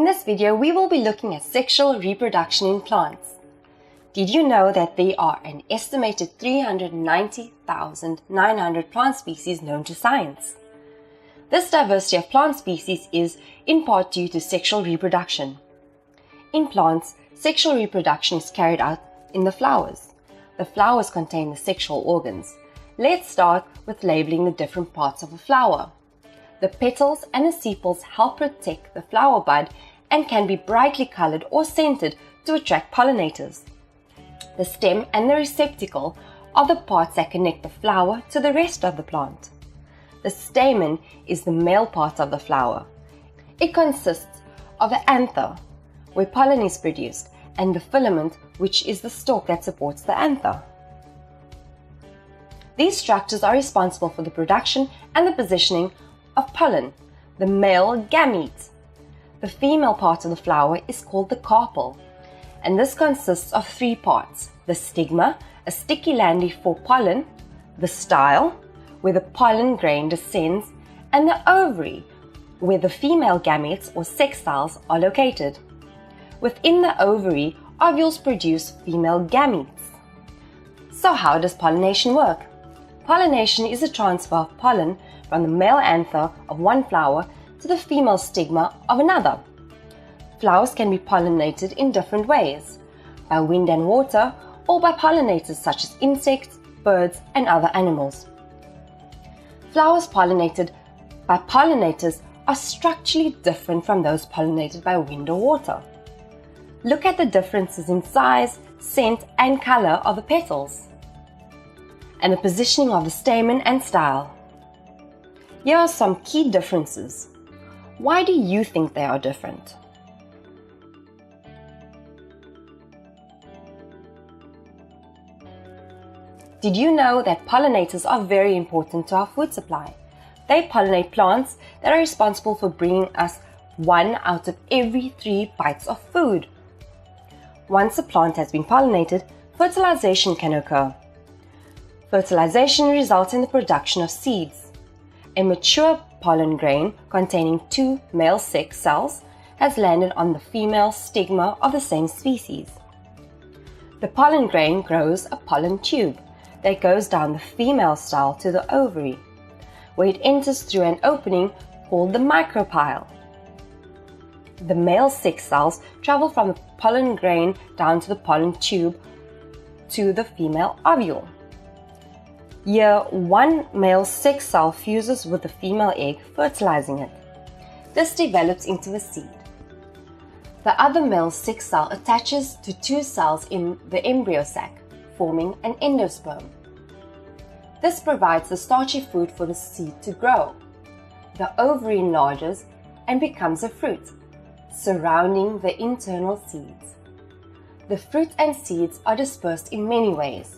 this video, we will be looking at sexual reproduction in plants. Did you know that there are an estimated 390,900 plant species known to science? This diversity of plant species is in part due to sexual reproduction. In plants, sexual reproduction is carried out in the flowers. The flowers contain the sexual organs. Let's start with labeling the different parts of a flower. The petals and the sepals help protect the flower bud and can be brightly colored or scented to attract pollinators. The stem and the receptacle are the parts that connect the flower to the rest of the plant. The stamen is the male part of the flower. It consists of the anther, where pollen is produced, and the filament, which is the stalk that supports the anther. These structures are responsible for the production and the positioning of pollen, the male gamete. The female part of the flower is called the carpel, and this consists of three parts: the stigma, a sticky landy for pollen, the style, where the pollen grain descends, and the ovary, where the female gametes or sex cells are located. Within the ovary, ovules produce female gametes. So how does pollination work? Pollination is a transfer of pollen from the male anther of one flower to the female stigma of another. Flowers can be pollinated in different ways, by wind and water, or by pollinators such as insects, birds, and other animals. Flowers pollinated by pollinators are structurally different from those pollinated by wind or water. Look at the differences in size, scent, and color of the petals, and the positioning of the stamen and style. Here are some key differences. Why do you think they are different? Did you know that pollinators are very important to our food supply? They pollinate plants that are responsible for bringing us 1 out of every 3 bites of food. Once a plant has been pollinated, fertilization can occur. Fertilization results in the production of seeds. A mature pollen grain containing 2 male sex cells has landed on the female stigma of the same species. The pollen grain grows a pollen tube that goes down the female style to the ovary, where it enters through an opening called the micropyle. The male sex cells travel from the pollen grain down to the pollen tube to the female ovule. Here, one male sex cell fuses with the female egg, fertilizing it. This develops into a seed. The other male sex cell attaches to 2 cells in the embryo sac, forming an endosperm. This provides the starchy food for the seed to grow. The ovary enlarges and becomes a fruit, surrounding the internal seeds. The fruit and seeds are dispersed in many ways,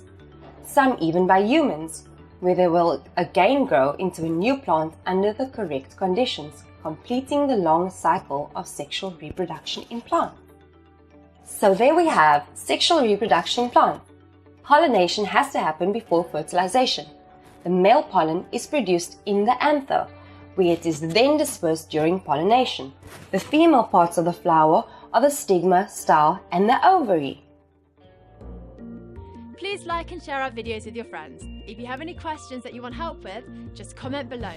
some even by humans, where they will again grow into a new plant under the correct conditions, completing the long cycle of sexual reproduction in plants. So there we have sexual reproduction in plants. Pollination has to happen before fertilization. The male pollen is produced in the anther, where it is then dispersed during pollination. The female parts of the flower are the stigma, style, and the ovary. Please like and share our videos with your friends. If you have any questions that you want help with, just comment below.